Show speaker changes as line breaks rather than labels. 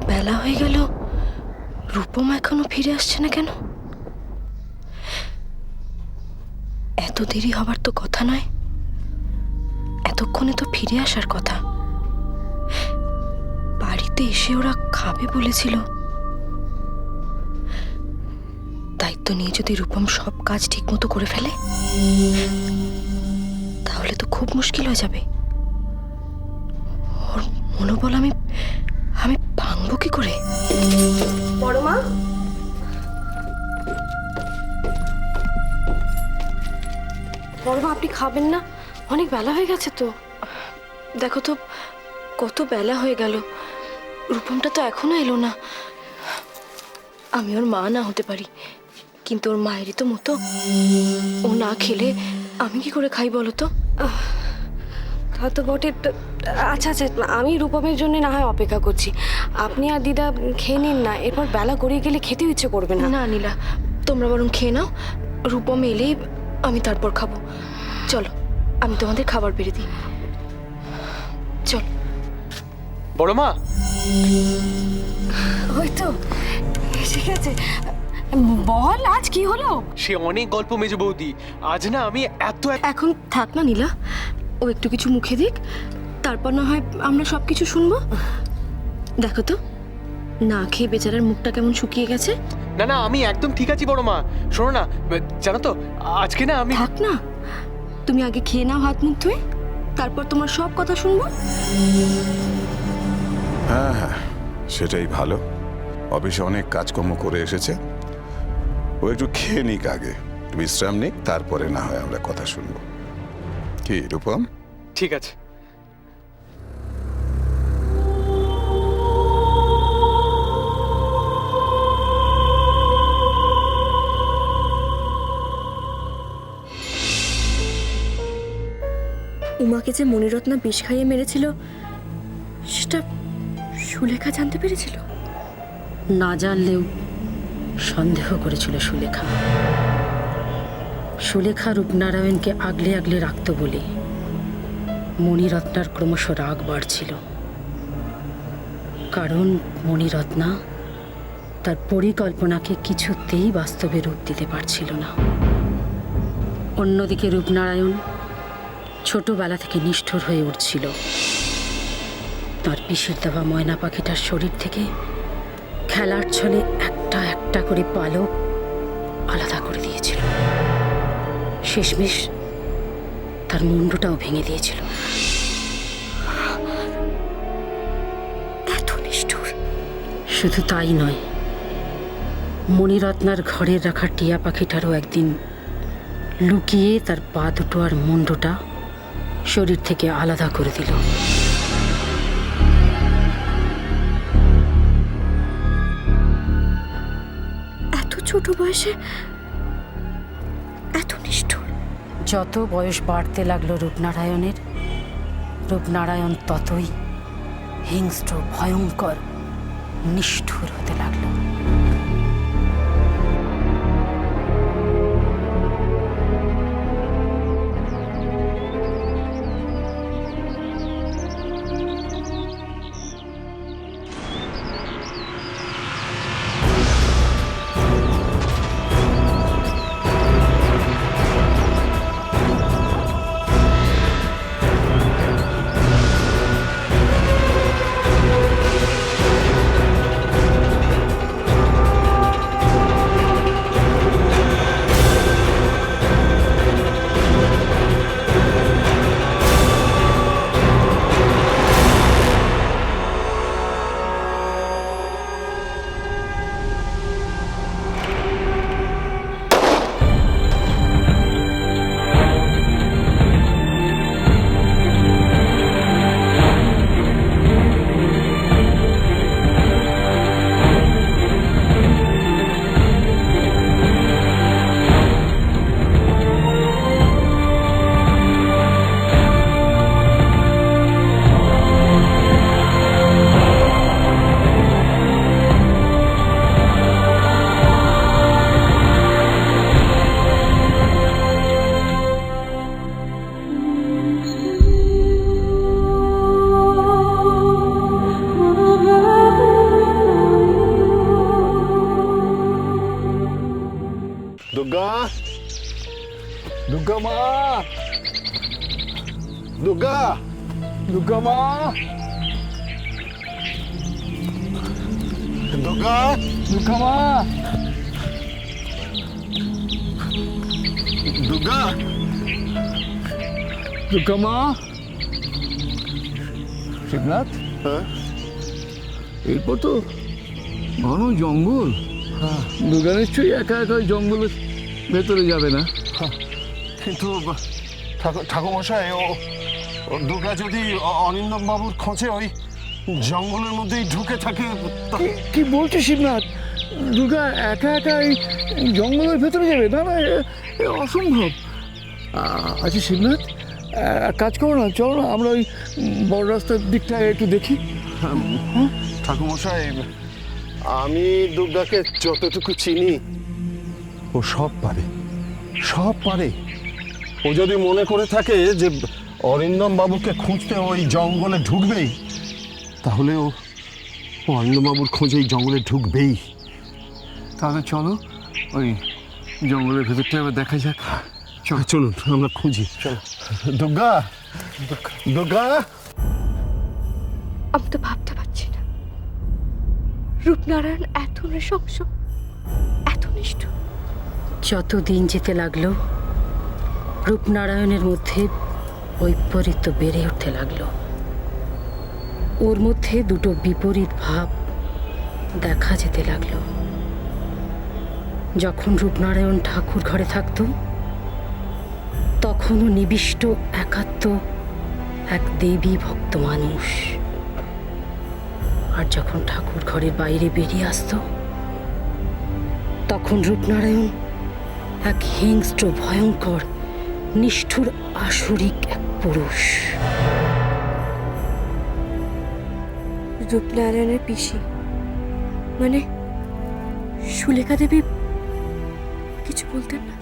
বেলা হয়ে গেল, রূপম এখনো ফিরে আসছে না কেন? এত দেরি হবার তো কথা নয়, এতক্ষণে তো ফিরে আসার কথা। বাড়িতে এসে ওরা খাবে বলেছিল। দায়িত্ব নিয়ে যদি রূপম সব কাজ ঠিক মতো করে ফেলে, তাহলে তো খুব মুশকিল হয়ে যাবে। ওর মনোবল আমি ভাঙবো কি করে?
বড় মা, বড় মা আপনি খাবেন না? অনেক বেলা হয়ে গেছে তো।
দেখো তো কত বেলা হয়ে গেল, রূপমটা তো এখনো এলো না। আমি ওর মা না হতে পারি, কিন্তু ওর মায়েরই তো মতো। ও না খেলে আমি কি করে খাই বলো তো?
তা তো বটে। আচ্ছা আচ্ছা, আমি রূপমের জন্য না হয় অপেক্ষা করছি। আপনি আর দিদা খেয়ে নিন না, এরপর বেলা গড়িয়ে গেলে খেতেও ইচ্ছে করবে না।
না নীলা, তোমরা বরং খেয়ে নাও, রূপম এলেই আমি তারপর খাবো। চলো, আমি তোমাদের খাবার বেড়ে দিই। চল।
বড় মা,
ওই তো এসে গেছে। বল, আজ কি হলো?
সে অনেক গল্প মেজো বৌদি। আজ না আমি
এখন থাক না নীলা, ও একটু কিছু মুখে দিক, তারপর না হয় আমরা সবকিছু শুনবো। দেখো তো না খেয়ে বেচারার মুখটা কেমন শুকিয়ে গেছে।
না না, আমি একদম ঠিক আছি বড় মা। শোনো না, জানো তো আজকে না আমি
থাক না, তুমি আগে খেয়ে নাও হাত মুখ ধুয়ে, তারপর তোমার সব কথা শুনবো।
হ্যাঁ হ্যাঁ, সেটাই ভালো। অফিসে অনেক কাজকর্ম করে এসেছে, ও একটু খেয়ে নিক আগে, বিশ্রাম নিক, তারপরে না হয় আমরা কথা শুনবো। কি রূপম?
ঠিক আছে।
উমাকে যে মণিরত্না বিষ খাইয়ে মেরেছিল, সেটা সুলেখা জানতে পেরেছিল?
না জানলেও সন্দেহ করেছিল সুলেখা। সুলেখা রূপনারায়ণকে আগলে আগলে রাখত বলে মণিরত্নার ক্রমশ রাগ বাড়ছিল। কারণ মণিরত্না তার পরিকল্পনাকে কিছুতেই বাস্তবে রূপ দিতে পারছিল না। অন্যদিকে রূপনারায়ণ ছোটবেলা থেকে নিষ্ঠুর হয়ে উঠছিল। তার পিসের দেওয়া ময়না পাখিটার শরীর থেকে খেলার ছলে একটা একটা করে পালক আলাদা করে দিয়েছিল। শেষমেশ তার মুন্ডটাও ভেঙে দিয়েছিল।
এত নিষ্ঠুর!
শুধু তাই নয়, মণিরত্নার ঘরের রাখা টিয়া পাখিটারও একদিন লুকিয়ে তার পা দুটো আর মুন্ডটা শরীর থেকে আলাদা করে দিল।
এত ছোট বয়সে এত নিষ্ঠুর!
যত বয়স বাড়তে লাগলো রূপনারায়ণের, রূপনারায়ণ ততই হিংস্র, ভয়ঙ্কর, নিষ্ঠুর হতে লাগলো।
দুর্গা, দুর্গা মা, দুর্গা, দুর্গা মা, দুর্গা, দুর্গা মা।
শিবনাথ, এরপর তো ঘন জঙ্গল। দুর্গা নিশ্চয়ই একা একা ওই জঙ্গলের ভেতরে যাবে না।
কিন্তু ঠাকুরমশাই, ও দুর্গা যদি অরিন্দম বাবুর খোঁজে ওই জঙ্গলের মধ্যেই ঢুকে থাকে,
কি বলছিস শিবনাথ? দুর্গা একা একা এই জঙ্গলের ভেতরে যাবে? না না, এ অসম্ভব। আচ্ছা শিবনাথ, এক কাজ করো না, চলো না আমরা ওই বড় রাস্তার দিকটা একটু দেখি।
ঠাকুরমশাই, আমি দুর্গাকে যতটুকু চিনি, ও সব পারে, সব পারে। ও যদি মনে করে থাকে যে অরিন্দম বাবুকে খুঁজতে ওই জঙ্গলে ঢুকবেই, তাহলে ও অরিন্দম বাবুর খোঁজে এই জঙ্গলে ঢুকবেই।
তাহলে চলো ওই জঙ্গলের ভেতরটা এবার দেখা যাক।
চলুন আমরা খুঁজি। চলো দুর্গা, দুর্গা।
আমি তো ভাবতে পারছি না রূপনারায়ণ এত নৃশংস, এত নিষ্ঠুর।
যত দিন যেতে লাগলো রূপনারায়ণের মধ্যে বৈপরীত্য বেড়ে উঠতে লাগলো। ওর মধ্যে দুটো বিপরীত ভাব দেখা যেতে লাগলো। যখন রূপনারায়ণ ঠাকুর ঘরে থাকতো তখনও নিবিষ্ট একাত্ম এক দেবী ভক্ত মানুষ, আর যখন ঠাকুর ঘরের বাইরে বেরিয়ে আসতো তখন রূপনারায়ণ এক হিংস্র ভয়ঙ্কর নিষ্ঠুর আসরিক এক পুরুষ।
রূপনারায়ণের পিসি মানে সুলেখা দেবী কিছু বলতেন না?